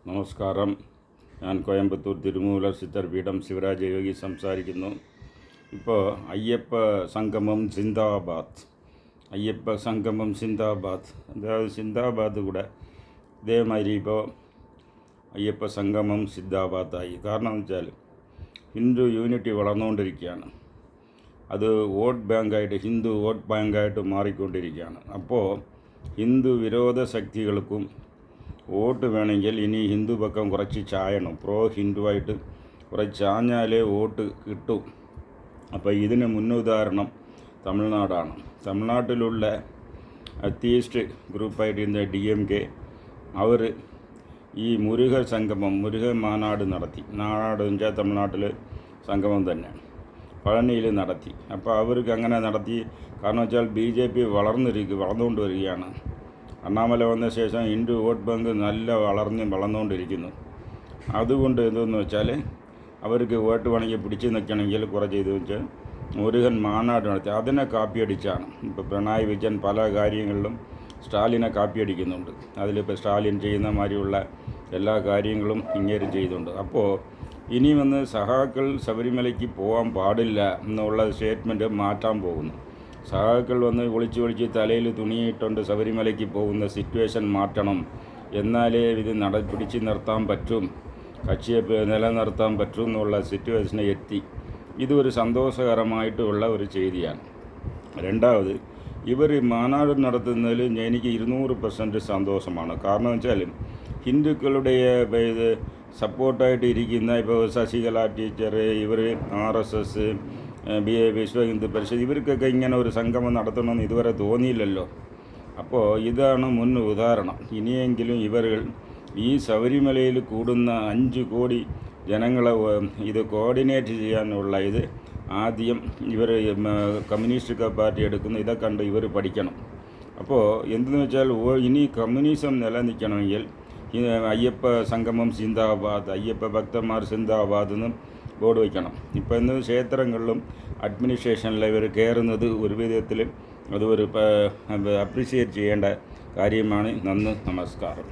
നമസ്കാരം. ഞാൻ കോയമ്പത്തൂർ തിരുമൂലർ സിദ്ധർപീഠം ശിവരാജ യോഗി സംസാരിക്കുന്നു. ഇപ്പോൾ അയ്യപ്പ സംഗമം സിന്ദാബാദ്, അയ്യപ്പ സംഗമം സിന്ദാബാദ്, അതായത് സിന്ദാബാദ് കൂടെ ഇതേമാതിരി ഇപ്പോൾ അയ്യപ്പ സംഗമം സിന്ദാബാദായി. കാരണം എന്ന് വെച്ചാൽ ഹിന്ദു യൂണിറ്റി വളർന്നുകൊണ്ടിരിക്കുകയാണ്. അത് വോട്ട് ബാങ്കായിട്ട്, ഹിന്ദു വോട്ട് ബാങ്കായിട്ട് മാറിക്കൊണ്ടിരിക്കുകയാണ്. അപ്പോൾ ഹിന്ദു വിരോധ ശക്തികൾക്കും വോട്ട് വേണമെങ്കിൽ ഇനി ഹിന്ദു പക്കം കുറച്ച് ചായണം. പ്രോ ഹിന്ദുവായിട്ട് കുറച്ച് ചാഞ്ഞാലേ വോട്ട് കിട്ടും. അപ്പോൾ ഇതിന് മുന്നുദാഹരണം തമിഴ്നാടാണ്. തമിഴ്നാട്ടിലുള്ള അത്തീസ്റ്റ് ഗ്രൂപ്പായിട്ട് DMK അവർ ഈ മുരുക സംഗമം, മുരുക മാനാട് നടത്തി. നാട് എന്ന് വെച്ചാൽ തമിഴ്നാട്ടിൽ സംഗമം തന്നെ പഴനിയിൽ നടത്തി. അപ്പോൾ അവർക്ക് അങ്ങനെ നടത്തി. കാരണം വെച്ചാൽ BJP വളർന്നുകൊണ്ട് വരികയാണ്. അണ്ണാമല വന്ന ശേഷം ഹിന്ദു വോട്ട് ബാങ്ക് നല്ല വളർന്നുകൊണ്ടിരിക്കുന്നു. അതുകൊണ്ട് എന്തെന്ന് വെച്ചാൽ അവർക്ക് വോട്ട് വേണമെങ്കിൽ പിടിച്ച് നിൽക്കണമെങ്കിൽ കുറച്ച് ഇത് വെച്ചാൽ മുരുകൻ മാനാട് നടത്തി. അതിനെ കാപ്പിയടിച്ചാണ് ഇപ്പോൾ പിണറായി വിജയൻ പല കാര്യങ്ങളിലും സ്റ്റാലിനെ കാപ്പിയടിക്കുന്നുണ്ട്. അതിലിപ്പോൾ സ്റ്റാലിൻ ചെയ്യുന്ന മാതിരിയുള്ള എല്ലാ കാര്യങ്ങളും ഇങ്ങേരും ചെയ്യുന്നുണ്ട്. അപ്പോൾ ഇനി വന്ന് സഹാക്കൾ ശബരിമലയ്ക്ക് പോകാൻ പാടില്ല എന്നുള്ള സ്റ്റേറ്റ്മെൻറ്റ് മാറ്റാൻ പോകുന്നു. സഹാക്കൾ വന്ന് ഒളിച്ച് തലയിൽ തുണിയിട്ടുകൊണ്ട് ശബരിമലയ്ക്ക് പോകുന്ന സിറ്റുവേഷൻ മാറ്റണം. എന്നാലേ ഇത് പിടിച്ച് നിർത്താൻ പറ്റും, കക്ഷിയെ നിലനിർത്താൻ പറ്റും എന്നുള്ള സിറ്റുവേഷനെ എത്തി. ഇതൊരു സന്തോഷകരമായിട്ടുള്ള ഒരു ചെയ്തിയാണ്. രണ്ടാമത്, ഇവർ മാനാട് നടത്തുന്നതിൽ എനിക്ക് 200% സന്തോഷമാണ്. കാരണം വെച്ചാൽ ഹിന്ദുക്കളുടെ ഇത് സപ്പോർട്ടായിട്ട് ഇരിക്കുന്ന ഇപ്പോൾ ശശികല ടീച്ചർ, ഇവർ RSS, വിശ്വ ഹിന്ദു പരിഷത്ത്, ഇവർക്കൊക്കെ ഇങ്ങനെ ഒരു സംഗമം നടത്തണമെന്ന് ഇതുവരെ തോന്നിയില്ലല്ലോ. അപ്പോൾ ഇതാണ് മുൻ ഉദാഹരണം. ഇനിയെങ്കിലും ഇവർ ഈ ശബരിമലയിൽ കൂടുന്ന 5 കോടി ജനങ്ങളെ ഇത് കോർഡിനേറ്റ് ചെയ്യാനുള്ള ഇത് ആദ്യം ഇവർ കമ്മ്യൂണിസ്റ്റ് പാർട്ടി എടുക്കുന്ന ഇതൊക്കെ കണ്ട് ഇവർ പഠിക്കണം. അപ്പോൾ എന്തെന്ന് വെച്ചാൽ ഇനി കമ്മ്യൂണിസം നിലനിൽക്കണമെങ്കിൽ അയ്യപ്പ സംഗമം സിന്ദാബാദ്, അയ്യപ്പ ഭക്തന്മാർ സിന്ദാബാദ് എന്ന് ബോർഡ് വയ്ക്കണം. ഇപ്പോൾ ഇന്ന് ക്ഷേത്രങ്ങളിലും അഡ്മിനിസ്ട്രേഷനിൽ ഇവർ കയറുന്നത് ഒരു വിധത്തിൽ അത് ഒരു അപ്രിഷിയേറ്റ് ചെയ്യേണ്ട കാര്യമാണ്. നന്ദി, നമസ്കാരം.